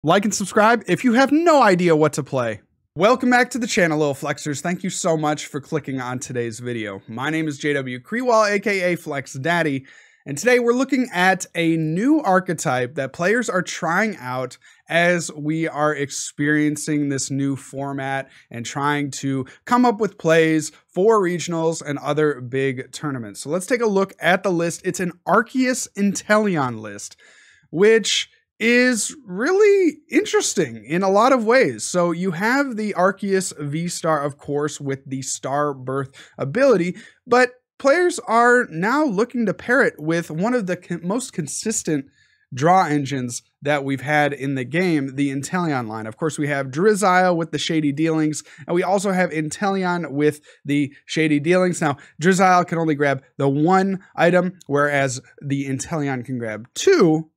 Like and subscribe if you have no idea what to play. Welcome back to the channel, little flexers. Thank you so much for clicking on today's video. My name is JW CRE, aka Flex Daddy, and today we're looking at a new archetype that players are trying out as we are experiencing this new format and trying to come up with plays for regionals and other big tournaments. So let's take a look at the list. It's an Arceus Inteleon list, which is really interesting in a lot of ways. So you have the Arceus VSTAR, of course, with the Star Birth ability, but players are now looking to pair it with one of the most consistent draw engines that we've had in the game, the Inteleon line. Of course, we have Drizzile with the Shady Dealings, and we also have Inteleon with the Shady Dealings. Now, Drizzile can only grab the one item, whereas the Inteleon can grab two.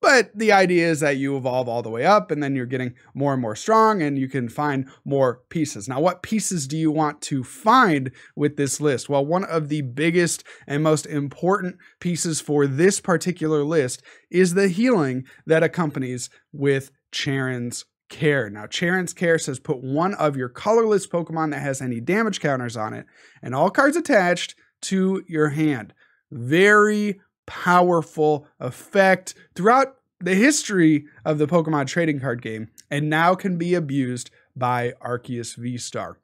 But the idea is that you evolve all the way up and then you're getting more and more strong and you can find more pieces. Now, what pieces do you want to find with this list? Well, one of the biggest and most important pieces for this particular list is the healing that accompanies with Charon's Care. Now, Charon's Care says put one of your colorless Pokemon that has any damage counters on it and all cards attached to your hand. Very powerful effect throughout the history of the Pokemon trading card game, and now can be abused by Arceus VSTAR.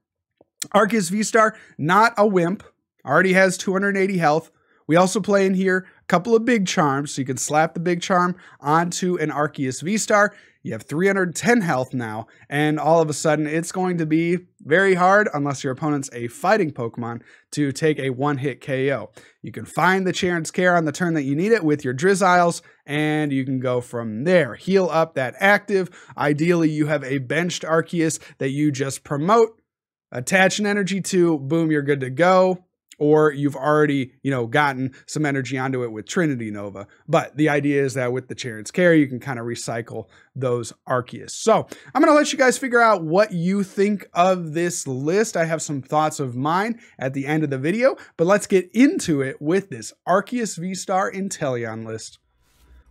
Arceus VSTAR, not a wimp, already has 280 health. We also play in here a couple of Big Charms, so you can slap the Big Charm onto an Arceus VSTAR. You have 310 health now, and all of a sudden it's going to be very hard, unless your opponent's a fighting Pokemon, to take a one-hit KO. You can find the Charon's Care on the turn that you need it with your Drizziles, and you can go from there. Heal up that active. Ideally, you have a benched Arceus that you just promote, attach an energy to, boom, you're good to go. Or you've already, gotten some energy onto it with Trinity Nova. But the idea is that with the Charon's Care, you can kind of recycle those Arceus. So I'm going to let you guys figure out what you think of this list. I have some thoughts of mine at the end of the video, but let's get into it with this Arceus VSTAR Inteleon list.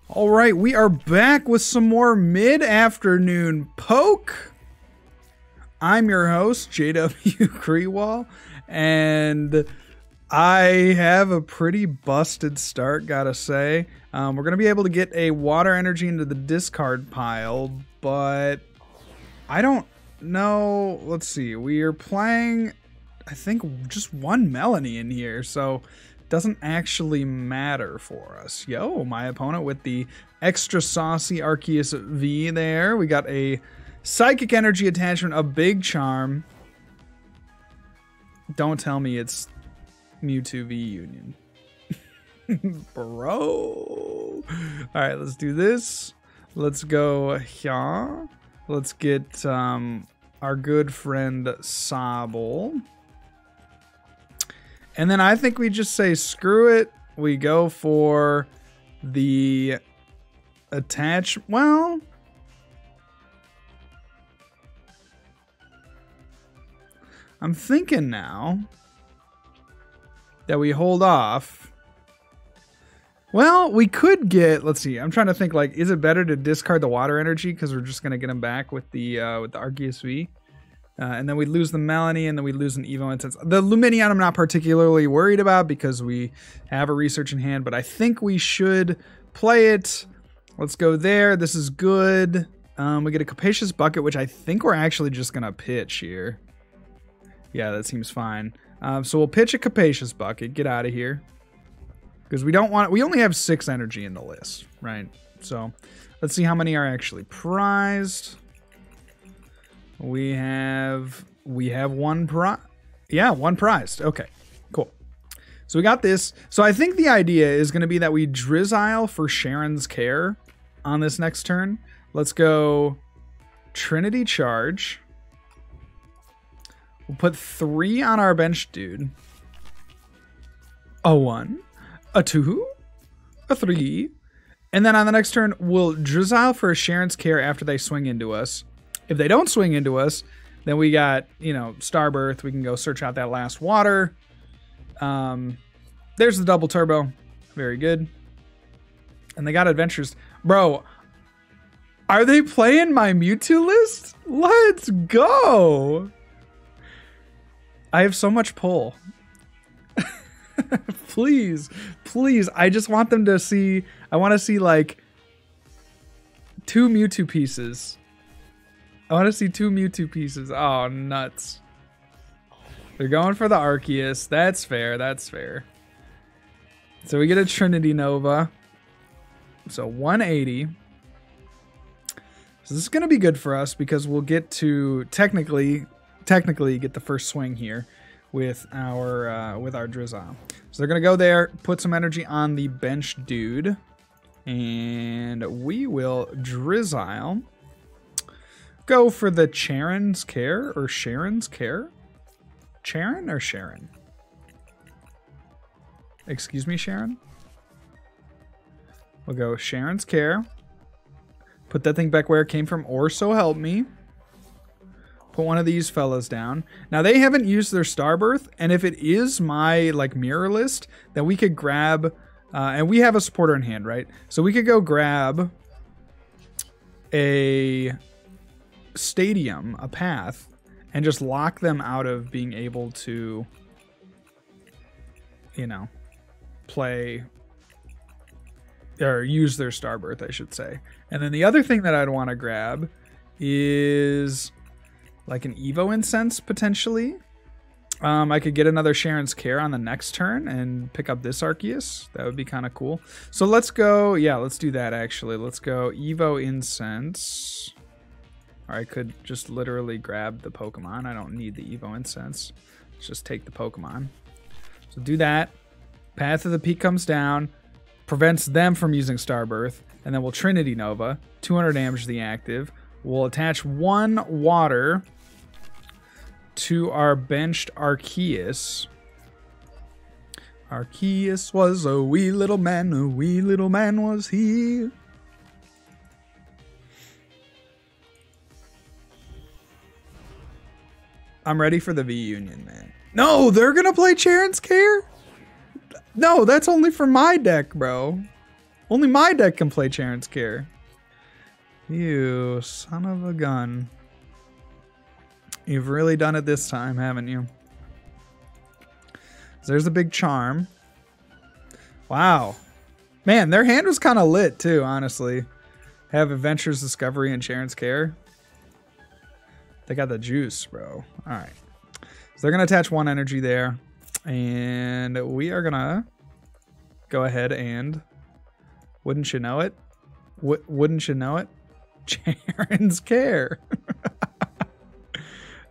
All right, we are back with some more mid-afternoon poke. I'm your host, JW CRE, and I have a pretty busted start, gotta say. We're going to be able to get a water energy into the discard pile, but I don't know. Let's see. We are playing, I think, just one Melony in here, so it doesn't actually matter for us. Yo, my opponent with the extra saucy Arceus V there. We got a Psychic Energy attachment, a Big Charm. Don't tell me it's Mewtwo V Union. Bro. All right, let's do this. Let's go here. Let's get our good friend Sobble. And then I think we just say screw it. We go for the attach. Well, I'm thinking now that we hold off. Well, we could get, let's see, I'm trying to think, like, is it better to discard the water energy because we're just going to get them back with the Arceus V? And then we lose the Melony, and then we lose an Evo Incense. The Lumineon I'm not particularly worried about because we have a research in hand, but I think we should play it. Let's go there. This is good. We get a Capacious Bucket, which I think we're actually just going to pitch here. Yeah, that seems fine. So we'll pitch a Capacious Bucket. Get out of here. Because we don't want... We only have 6 energy in the list, right? So let's see how many are actually prized. We have one prize. Yeah, one prized. Okay, cool. So we got this. So I think the idea is going to be that we Drizzile for Charon's Care on this next turn. Let's go Trinity Charge. We'll put 3 on our bench, dude. A 1, a 2, a 3. And then on the next turn, we'll Drizzile for a Charon's Care after they swing into us. If they don't swing into us, then we got, Star Birth. We can go search out that last water. There's the double turbo. Very good. And they got adventures. Bro, Are they playing my Mewtwo list? Let's go. I have so much pull. Please, please. I just want them to see. I want to see like 2 Mewtwo pieces. I want to see 2 Mewtwo pieces. Oh, nuts. They're going for the Arceus. That's fair. That's fair. So we get a Trinity Nova. So 180. So this is going to be good for us because we'll get to technically get the first swing here with our Drizzile. So they're going to go there, put some energy on the bench dude, and we will Drizzile. Go for the Charon's Care or Sharon's Care? Charon or Sharon? Excuse me, Sharon? We'll go Sharon's Care. Put that thing back where it came from, or so help me. Put one of these fellas down. Now, they haven't used their Starbirth, and if it is my, like, mirror list, then we could grab... and we have a supporter in hand, right? So we could go grab a stadium, a path, and just lock them out of being able to, you know, play or use their Starbirth, I should say. And then the other thing that I'd want to grab is like an Evo Incense potentially. I could get another Sharon's Care on the next turn and pick up this Arceus. That would be kind of cool. So let's go, yeah, let's do that actually. Let's go Evo Incense. Or I could just literally grab the Pokemon. I don't need the Evo Incense. Let's just take the Pokemon. So do that. Path of the Peak comes down. Prevents them from using Starbirth. And then we'll Trinity Nova. 200 damage to the active. We'll attach 1 water to our benched Arceus. Arceus was a wee little man was he. I'm ready for the V-Union, man. No, they're gonna play Charon's Care? No, that's only for my deck, bro. Only my deck can play Charon's Care. You son of a gun. You've really done it this time, haven't you? So there's a Big Charm. Wow. Man, their hand was kind of lit too, honestly. Have Adventures Discovery and Charon's Care. They got the juice, bro. All right. So they're going to attach 1 energy there. And we are going to go ahead and... Wouldn't you know it? Wouldn't you know it? Charon's Care.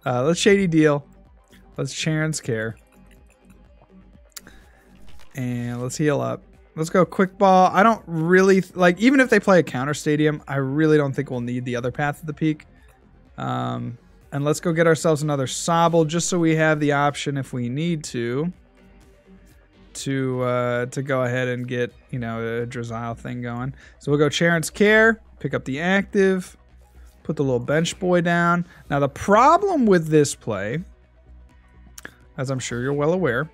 Let's Shady Deal. Let's Charon's Care. And let's heal up. Let's go Quick Ball. I don't really... Like, even if they play a counter stadium, I really don't think we'll need the other Path of the Peak. And let's go get ourselves another Sobble just so we have the option if we need to go ahead and get, you know, a Drizzile thing going. So we'll go Charon's Care, pick up the active, put the little bench boy down. Now the problem with this play, as I'm sure you're well aware,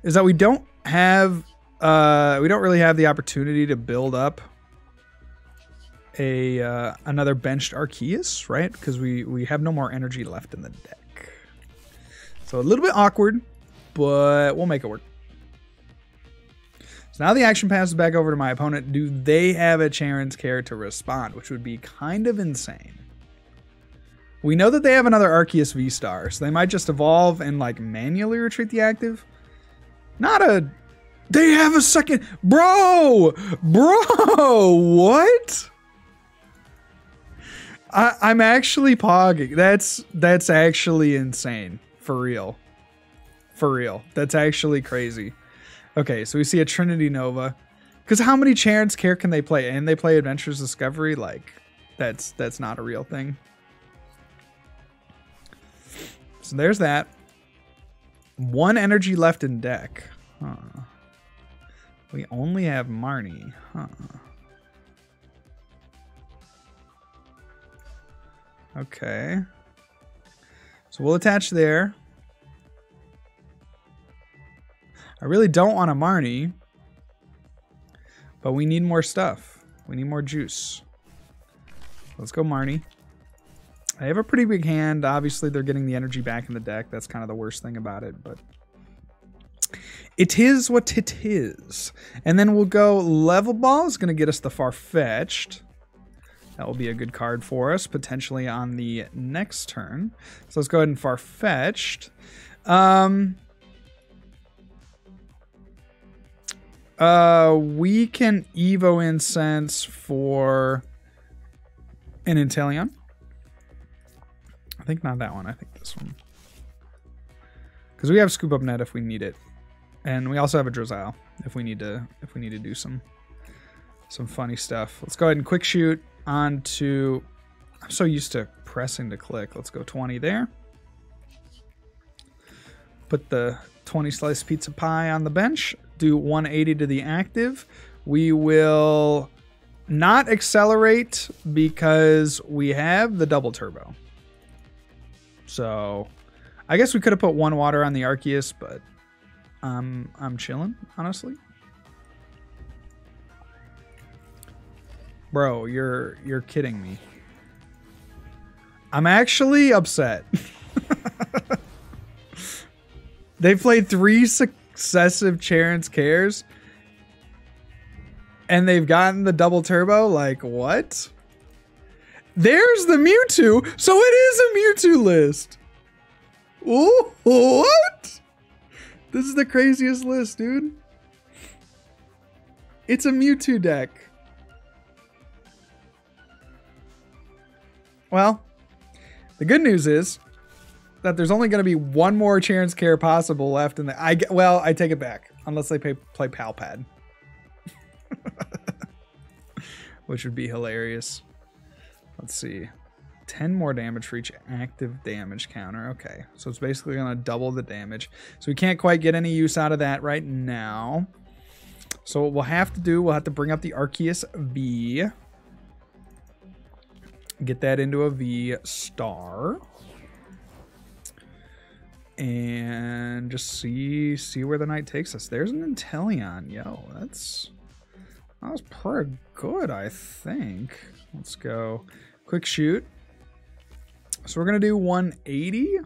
is that we don't really have the opportunity to build up another benched Arceus, right? Because we have no more energy left in the deck. So a little bit awkward, but we'll make it work. So now the action passes back over to my opponent. Do they have a Charon's Care to respond, which would be kind of insane. We know that they have another Arceus VSTAR, so they might just evolve and like manually retreat the active. They have a second, bro, what? I'm actually pogging. That's actually insane. For real. That's actually crazy. Okay, so we see a Trinity Nova. Because how many Charon's Care can they play? And they play Adventures Discovery? Like, that's not a real thing. So there's that. 1 energy left in deck. Huh. We only have Marnie. Huh. Okay. So we'll attach there. I really don't want a Marnie, but we need more stuff. We need more juice. Let's go Marnie. I have a pretty big hand. Obviously, they're getting the energy back in the deck. That's kind of the worst thing about it, but it is what it is. And then we'll go Level Ball is going to get us the Farfetch'd. That will be a good card for us, potentially on the next turn. So let's go ahead and Farfetch'd. We can Evo Incense for an Inteleon. I think not that one. I think this one. Because we have Scoop Up Net if we need it. And we also have a Drizzile if we need to do some funny stuff. Let's go ahead and quick shoot onto. I'm so used to pressing to click. Let's go 20 there. Put the 20 slice pizza pie on the bench. Do 180 to the active. We will not accelerate because we have the double turbo. So I guess we could have put one water on the Arceus, but I'm chilling, honestly. Bro, you're kidding me. I'm actually upset. They played 3 successive Charon's Cares and they've gotten the double turbo. Like, what? There's the Mewtwo. So it is a Mewtwo list. Ooh, what? This is the craziest list, dude. It's a Mewtwo deck. Well, the good news is that there's only going to be one more Charon's Care possible left in the. Well, I take it back, unless they play Palpad, which would be hilarious. Let's see, 10 more damage for each active damage counter. Okay, so it's basically going to double the damage. So we can't quite get any use out of that right now. So what we'll have to do, we'll have to bring up the Arceus V, get that into a V star. And just see where the night takes us. There's an Inteleon. Yo, that was pretty good, I think. Let's go quick shoot. So we're gonna do 180.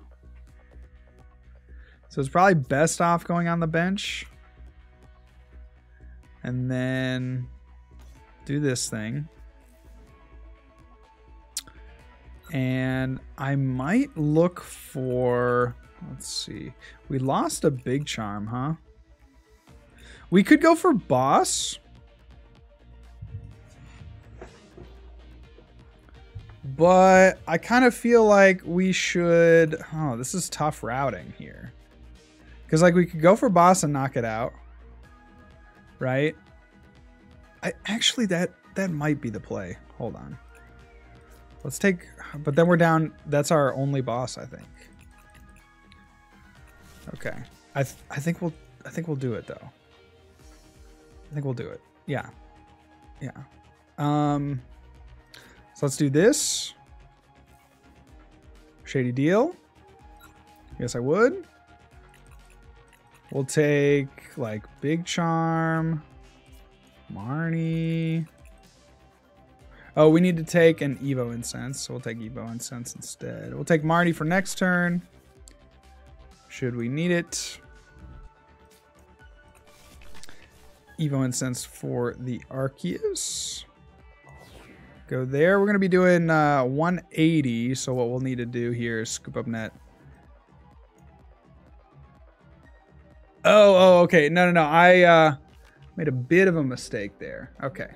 So it's probably best off going on the bench. And then do this thing. And I might look for, let's see. We lost a Big Charm, huh? We could go for Boss. But I kind of feel like we should. Oh, this is tough routing here. Because like we could go for Boss and knock it out. Right? Actually that might be the play. Hold on. Let's take, but then we're down. That's our only boss, I think. Okay. I think we'll do it though. I think we'll do it. Yeah. Yeah. So let's do this. Shady deal. Yes, I would. We'll take like Big Charm, Marnie. Oh, we need to take an Evo Incense, so we'll take Evo Incense instead. We'll take Marnie for next turn. Should we need it? Evo Incense for the Arceus. Go there. We're going to be doing 180, so what we'll need to do here is Scoop Up Net. Oh, okay. No. I made a bit of a mistake there. Okay.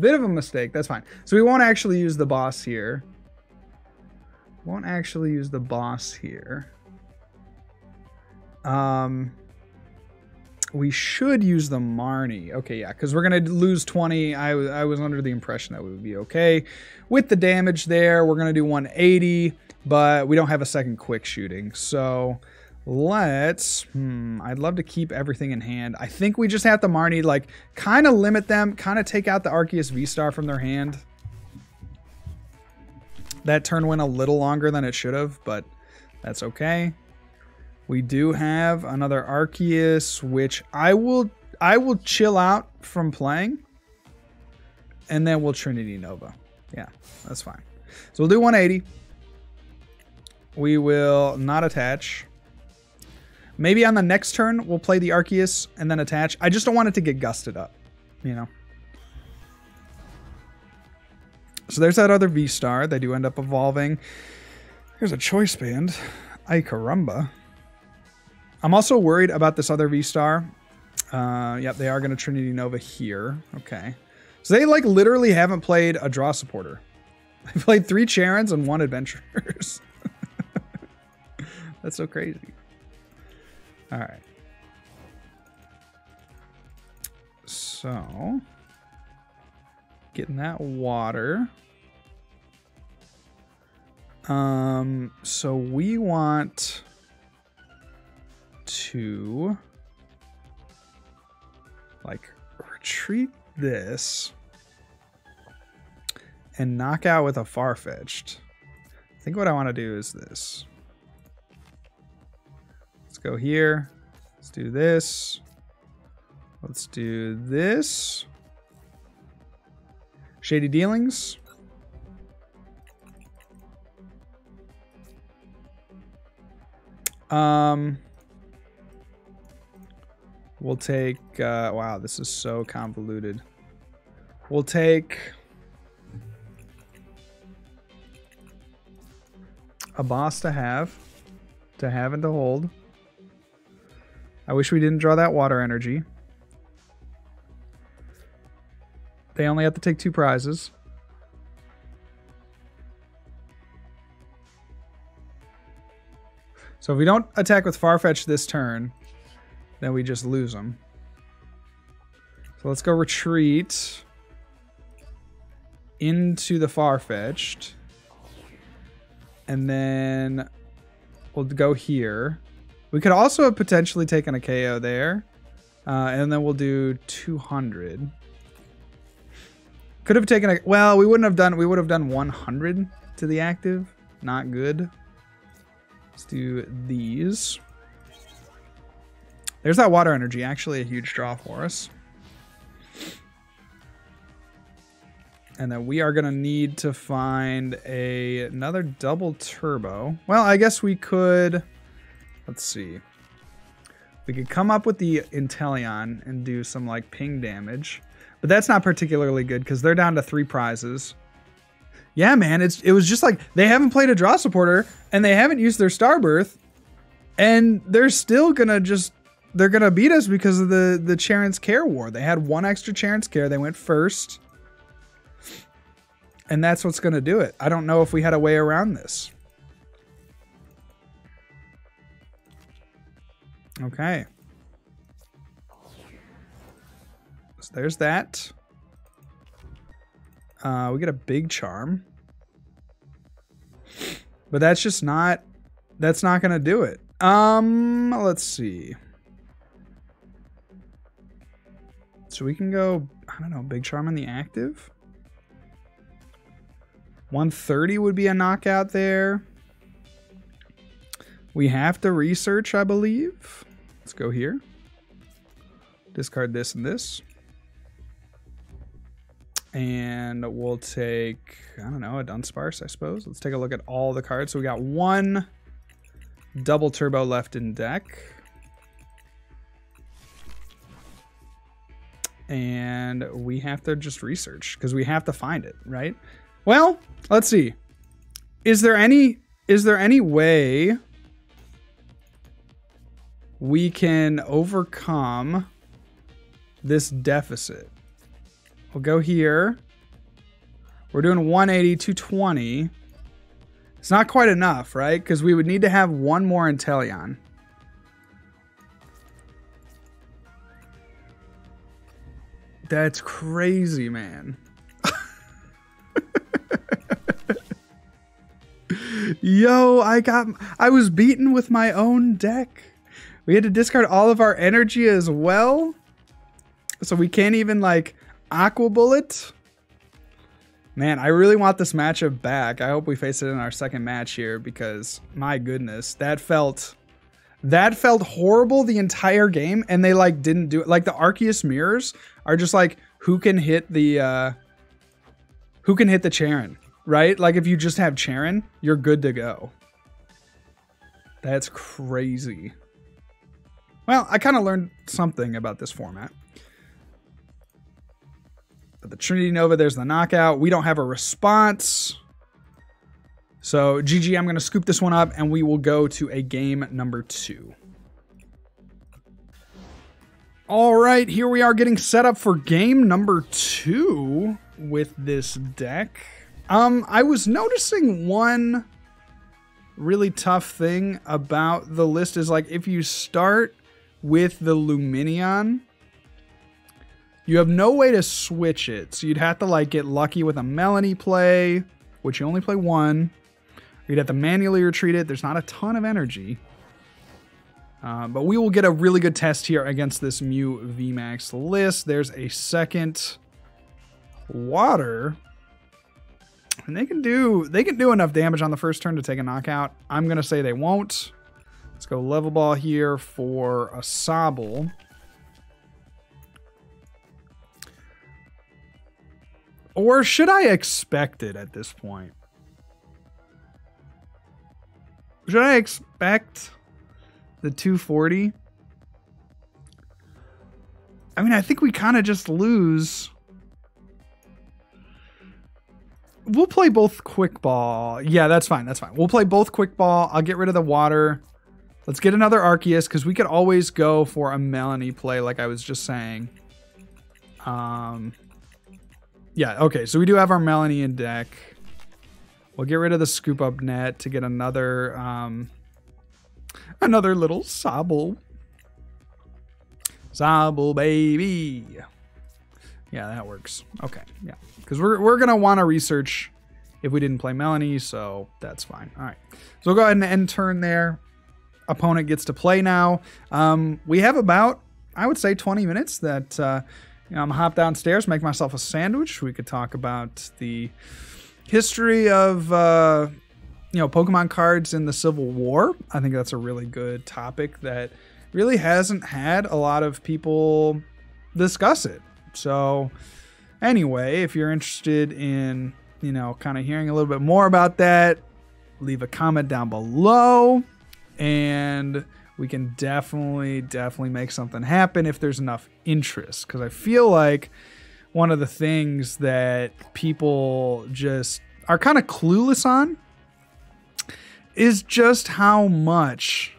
Bit of a mistake. That's fine. So we won't actually use the boss here. Won't actually use the boss here. We should use the Marnie. Okay, yeah, because we're going to lose 20. I was under the impression that we would be okay with the damage there. We're going to do 180, but we don't have a second quick shooting. So let's, I'd love to keep everything in hand. I think we just have to Marnie, like, kind of limit them, kind of take out the Arceus VSTAR from their hand. That turn went a little longer than it should have, but that's okay. We do have another Arceus, which I will chill out from playing, and then we'll Trinity Nova. Yeah, that's fine. So we'll do 180. We will not attach. Maybe on the next turn, we'll play the Arceus and then attach. I just don't want it to get gusted up, you know? So there's that other V-Star. They do end up evolving. Here's a Choice Band. Ay caramba. I'm also worried about this other V-Star. Yep, they are going to Trinity Nova here. Okay. So they, like, literally haven't played a draw supporter. They played 3 Charons and 1 Adventurers. That's so crazy. All right. So, getting that water. So we want to, like, retreat this and knock out with a Farfetch'd. I think what I want to do is this. Let's go here. Let's do this. Let's do this. Shady Dealings. We'll take, wow, this is so convoluted. We'll take a boss to have and to hold. I wish we didn't draw that water energy. They only have to take 2 prizes. So if we don't attack with Farfetch'd this turn, then we just lose them. So let's go retreat into the Farfetch'd. And then we'll go here. We could also have potentially taken a KO there. And then we'll do 200. Could have taken a, well, we would have done 100 to the active. Not good. Let's do these. There's that water energy, actually a huge draw for us. And then we are going to need to find another double turbo. Well, I guess we could, let's see. We could come up with the Inteleon and do some like ping damage. But that's not particularly good because they're down to 3 prizes. Yeah, man, it was just like they haven't played a draw supporter and they haven't used their Starbirth. And they're still going to just, they're going to beat us because of the Charon's Care War. They had 1 extra Charon's Care. They went first. And that's what's going to do it. I don't know if we had a way around this. Okay. So there's that. We get a Big Charm. But that's just not, that's not going to do it. Let's see. So we can go, I don't know, Big Charm in the active. 130 would be a knockout there. We have to research, I believe. Let's go here. Discard this and this. And we'll take, I don't know, a Dunsparce, I suppose. Let's take a look at all the cards. So we got 1 double turbo left in deck. And we have to just research because we have to find it, right? Well, let's see. Is there any way we can overcome this deficit? We'll go here. We're doing 180, 220. It's not quite enough, right? Because we would need to have 1 more Inteleon. That's crazy, man. Yo, I was beaten with my own deck. We had to discard all of our energy as well. So we can't even like Aqua Bullet. Man, I really want this matchup back. I hope we face it in our second match here because my goodness, that felt horrible the entire game and they like didn't do it. Like the Arceus mirrors are just like who can hit the who can hit the Charon, right? Like if you just have Charon, you're good to go. That's crazy. Well, I kind of learned something about this format. But the Trinity Nova, there's the knockout. We don't have a response. So GG, I'm going to scoop this one up and we will go to a game number 2. All right, here we are getting set up for game number 2 with this deck. I was noticing one really tough thing about the list is like if you start with the Lumineon, you have no way to switch it. So you'd have to like get lucky with a Melony play, which you only play one. Or you'd have to manually retreat it. There's not a ton of energy. But we will get a really good test here against this Mew VMAX list. There's a second water. And they can do enough damage on the first turn to take a knockout. I'm going to say they won't. Let's go Level Ball here for a Sobble. Or should I expect it at this point? Should I expect the 240? I mean, I think we kind of just lose. We'll play both Quick Ball. Yeah, that's fine. That's fine. We'll play both Quick Ball. I'll get rid of the water. Let's get another Arceus because we could always go for a Melony play like I was just saying. Yeah, okay. So we do have our Melony in deck. We'll get rid of the Scoop Up Net to get another another little Sobble. Sobble, baby. Yeah, that works. Okay, yeah. Because we're going to want to research if we didn't play Melony, so that's fine. All right. So we'll go ahead and end turn there. Opponent gets to play now. We have about, I would say, 20 minutes that I'm going to hop downstairs, make myself a sandwich. We could talk about the history of Pokemon cards in the Civil War. I think that's a really good topic that really hasn't had a lot of people discuss it. So anyway, if you're interested in, kind of hearing a little bit more about that, leave a comment down below and we can definitely make something happen if there's enough interest. Because I feel like one of the things that people just are kind of clueless on is just how much,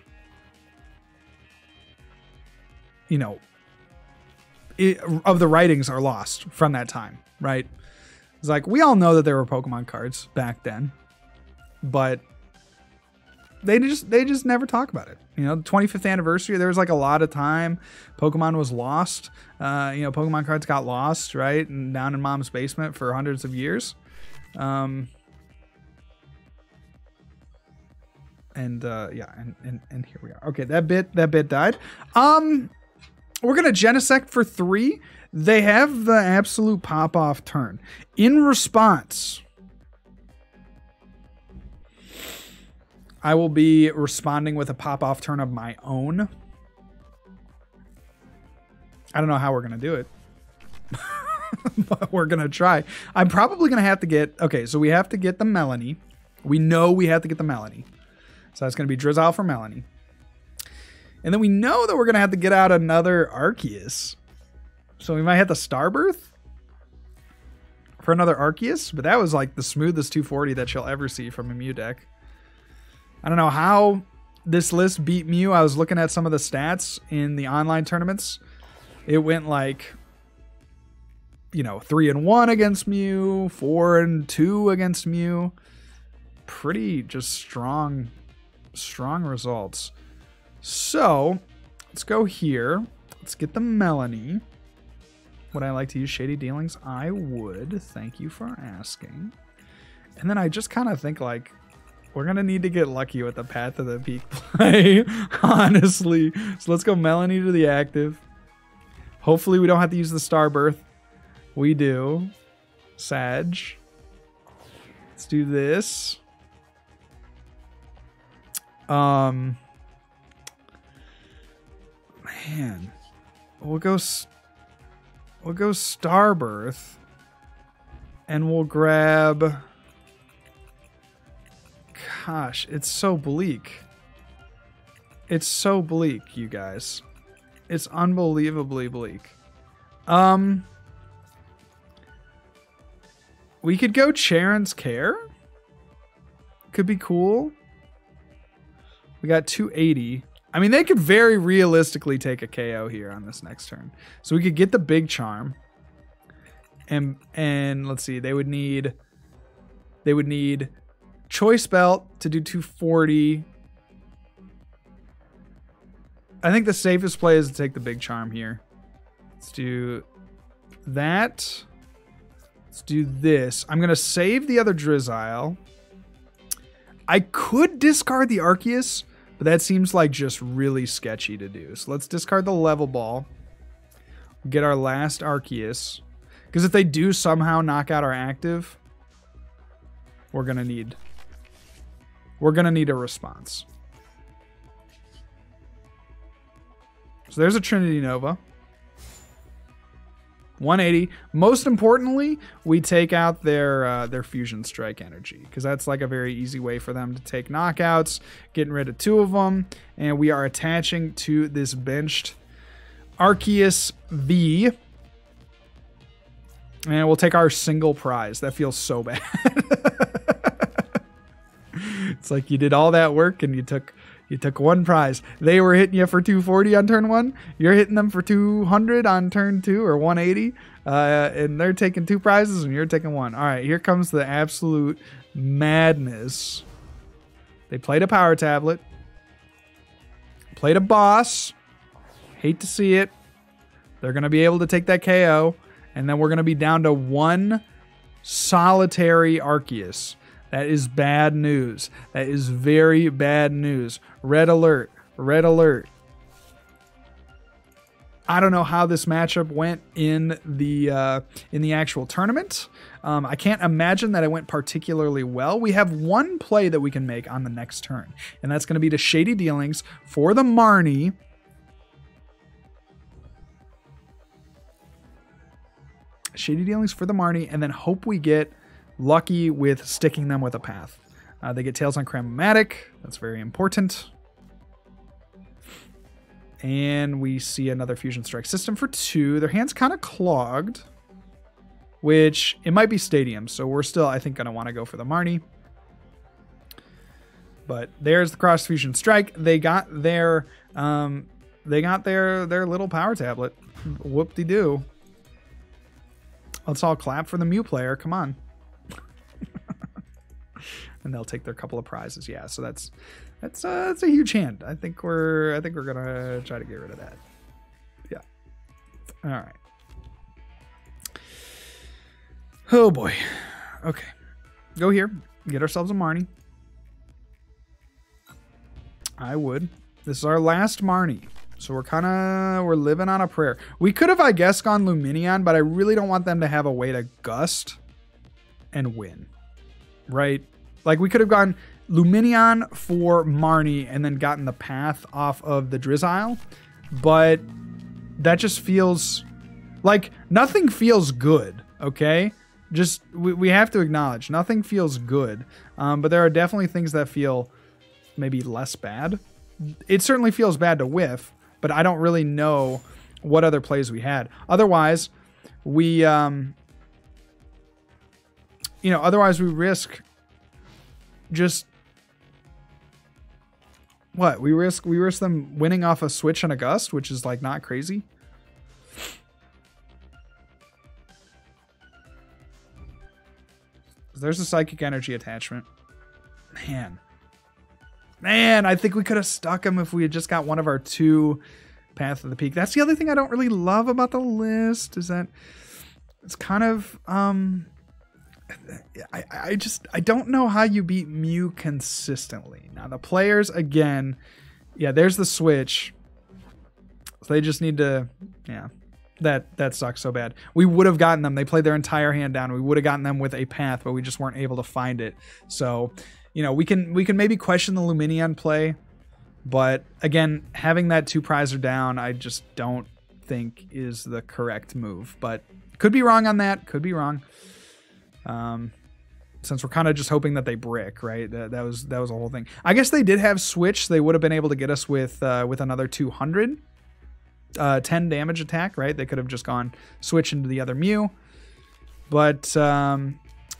of the writings are lost from that time, right? It's like, we all know that there were Pokemon cards back then, but they just never talk about it. The 25th anniversary, there was like a lot of time Pokemon was lost. Pokemon cards got lost, right? And down in mom's basement for hundreds of years. And here we are. Okay, that bit died. We're gonna Genesect for 3. They have the absolute pop-off turn. In response, I will be responding with a pop-off turn of my own. I don't know how we're gonna do it. But we're gonna try. I'm probably gonna have to get, okay, so we have to get the Melony. We know we have to get the Melony. So that's gonna be Drizzile for Melony. And then we know that we're gonna have to get out another Arceus. So we might have the Starbirth for another Arceus, but that was like the smoothest 240 that you'll ever see from a Mew deck. I don't know how this list beat Mew. I was looking at some of the stats in the online tournaments. It went like, 3-1 against Mew, 4-2 against Mew. Pretty just strong results. So let's go here. Let's get the Melony. Would I like to use Shady Dealings? I would. Thank you for asking. And then I just kind of think like, we're going to need to get lucky with the Path of the Peak play, honestly. So let's go Melony to the active. Hopefully we don't have to use the Starbirth. We do. Sag. Let's do this. Man. We'll go Starbirth. And we'll grab... Gosh, it's so bleak. It's so bleak, you guys. It's unbelievably bleak. We could go Charon's Care. Could be cool. We got 280. I mean, they could very realistically take a KO here on this next turn. So we could get the Big Charm. And let's see, they would need Choice Belt to do 240. I think the safest play is to take the Big Charm here. Let's do that. Let's do this. I'm going to save the other Drizzile. I could discard the Arceus, but that seems like just really sketchy to do. So let's discard the Level Ball. Get our last Arceus. Because if they do somehow knock out our active, we're going to need a response. So there's a Trinity Nova. 180. Most importantly, we take out their Fusion Strike energy, because that's like a very easy way for them to take knockouts, getting rid of 2 of them, and we are attaching to this benched Arceus V. And we'll take our single prize. That feels so bad. It's like you did all that work and you took one prize. They were hitting you for 240 on turn 1. You're hitting them for 200 on turn 2 or 180. And they're taking 2 prizes and you're taking 1. All right, here comes the absolute madness. They played a power tablet. Played a boss. Hate to see it. They're going to be able to take that KO. And then we're going to be down to 1 solitary Arceus. That is bad news. That is very bad news. Red alert. Red alert. I don't know how this matchup went in the actual tournament. I can't imagine that it went particularly well. We have 1 play that we can make on the next turn, and that's going to be to Shady Dealings for the Marnie. Shady Dealings for the Marnie, and then hope we get lucky with sticking them with a path. They get Tails on Cramomatic. That's very important. And we see another Fusion Strike system for 2. Their hand's kind of clogged, which it might be Stadium. So we're still, I think, going to want to go for the Marnie. But there's the Cross Fusion Strike. They got their little power tablet. Whoop-de-doo. Let's all clap for the Mew player. Come on. And they'll take their couple of prizes. Yeah, so that's a huge hand. I think we're gonna try to get rid of that. Yeah. All right. Oh boy. Okay. Go here. Get ourselves a Marnie. I would. This is our last Marnie. So we're living on a prayer. We could have, I guess, gone Lumineon, but I really don't want them to have a way to gust and win. Right? Like, we could have gone Lumineon for Marnie and then gotten the path off of the Drizzile. But that just feels like nothing feels good, okay? Just, we have to acknowledge nothing feels good. But there are definitely things that feel maybe less bad. It certainly feels bad to whiff, but I don't really know what other plays we had. Otherwise, we risk just what? We risk them winning off a switch and a gust, which is like not crazy. There's a psychic energy attachment. Man, I think we could have stuck him if we had just got one of our 2 Path of the Peak. That's the other thing I don't really love about the list, is that it's kind of I don't know how you beat Mew consistently. Now the players, again, yeah, there's the switch. So they just need to, yeah. That sucks so bad. We would have gotten them. They played their entire hand down. We would have gotten them with a path, but we just weren't able to find it. So, you know, we can maybe question the Lumineon play, but again, having that 2 prizer down, I just don't think is the correct move. But could be wrong on that. Could be wrong. Since we're kind of just hoping that they brick, right? That was a whole thing. I guess they did have switch. They would have been able to get us with another 200, 10 damage attack, right? They could have just gone switch into the other Mew. But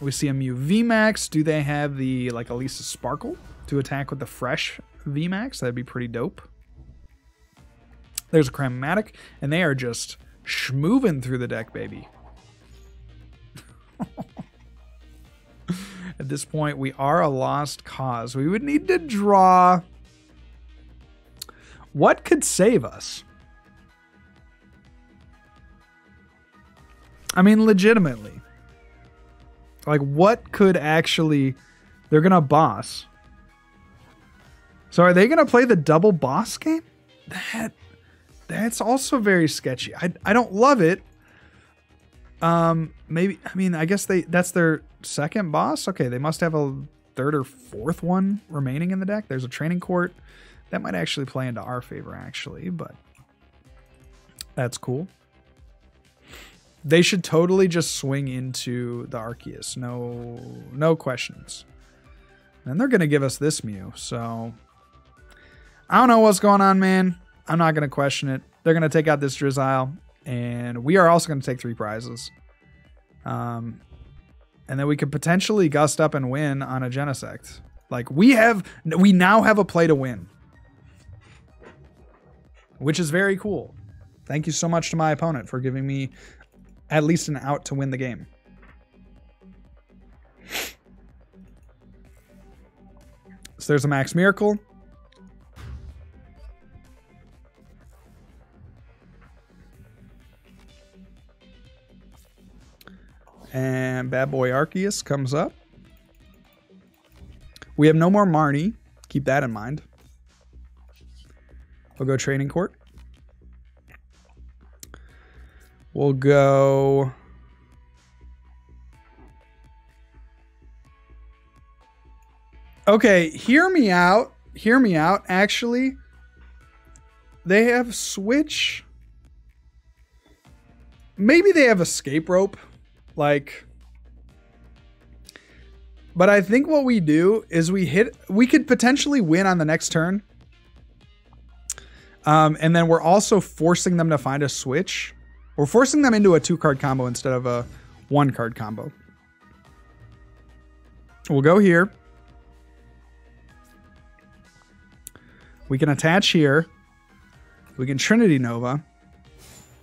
we see a Mew VMAX. Do they have the like Elisa Sparkle to attack with the fresh VMAX? That'd be pretty dope. There's a Chromatic, and they are just schmoving through the deck, baby. At this point, we are a lost cause. We would need to draw. What could save us? I mean, legitimately. Like, what could actually... They're going to boss. So are they going to play the double boss game? That's also very sketchy. I don't love it. Maybe, I mean, I guess that's their second boss. Okay, they must have a third or fourth one remaining in the deck. There's a training court. That might actually play into our favor, actually, but that's cool. They should totally just swing into the Arceus. No questions. And they're going to give us this Mew, so I don't know what's going on, man. I'm not going to question it. They're going to take out this Drizzile, and we are also going to take 3 prizes. And then we could potentially gust up and win on a Genesect. Like, we now have a play to win, which is very cool. Thank you so much to my opponent for giving me at least an out to win the game. So there's a Max Miracle. And Bad Boy Arceus comes up. We have no more Marnie. Keep that in mind. We'll go Training Court. We'll go... Okay, hear me out. Hear me out, actually. They have Switch. Maybe they have Escape Rope. Like... But I think what we do is we could potentially win on the next turn. And then we're also forcing them to find a switch. We're forcing them into a 2-card combo instead of a 1-card combo. We'll go here. We can attach here. We can Trinity Nova.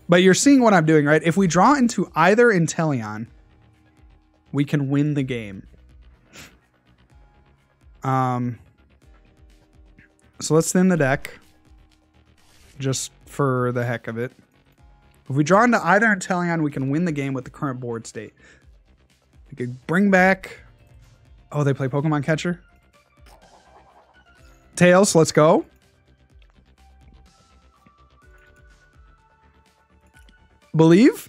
But you're seeing what I'm doing, right? If we draw into either Inteleon, we can win the game. So let's thin the deck just for the heck of it. If we draw into either Inteleon, we can win the game with the current board state. We could bring back... Oh, they play Pokemon Catcher. Tails, let's go. Believe.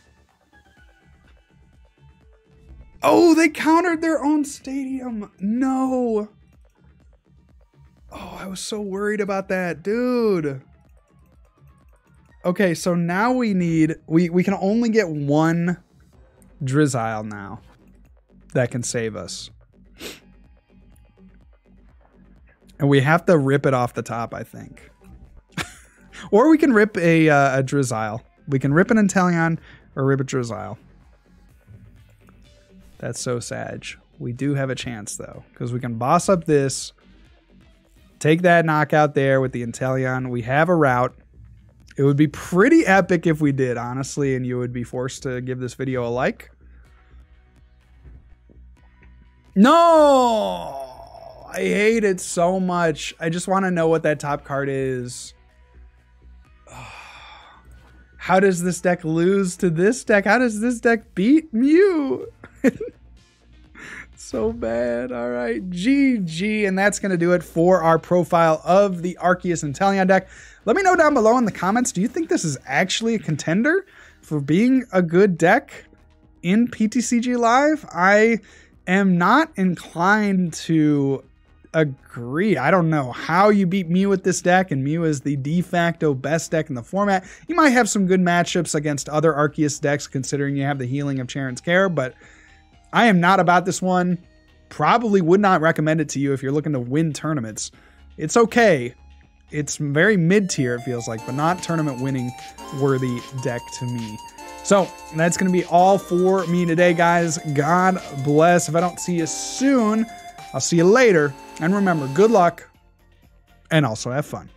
Oh, they countered their own stadium. No. Oh, I was so worried about that, dude. Okay, so now we need... We can only get one Drizzile now that can save us. And we have to rip it off the top, I think. Or we can rip a Drizzile. We can rip an Inteleon or rip a Drizzile. That's so sad. We do have a chance, though, because we can boss up this, take that knockout there with the Inteleon. We have a route. It would be pretty epic if we did, honestly, and you would be forced to give this video a like. No! I hate it so much. I just want to know what that top card is. How does this deck lose to this deck? How does this deck beat Mew? So bad. All right. GG. And that's going to do it for our profile of the Arceus Inteleon deck. Let me know down below in the comments, do you think this is actually a contender for being a good deck in PTCG Live? I am not inclined to agree. I don't know how you beat Mew with this deck, and Mew is the de facto best deck in the format. You might have some good matchups against other Arceus decks, considering you have the healing of Charon's Care, but I am not about this one. Probably would not recommend it to you if you're looking to win tournaments. It's okay. It's very mid-tier, it feels like, but not tournament winning worthy deck to me. So that's going to be all for me today, guys. God bless. If I don't see you soon, I'll see you later. And remember, good luck and also have fun.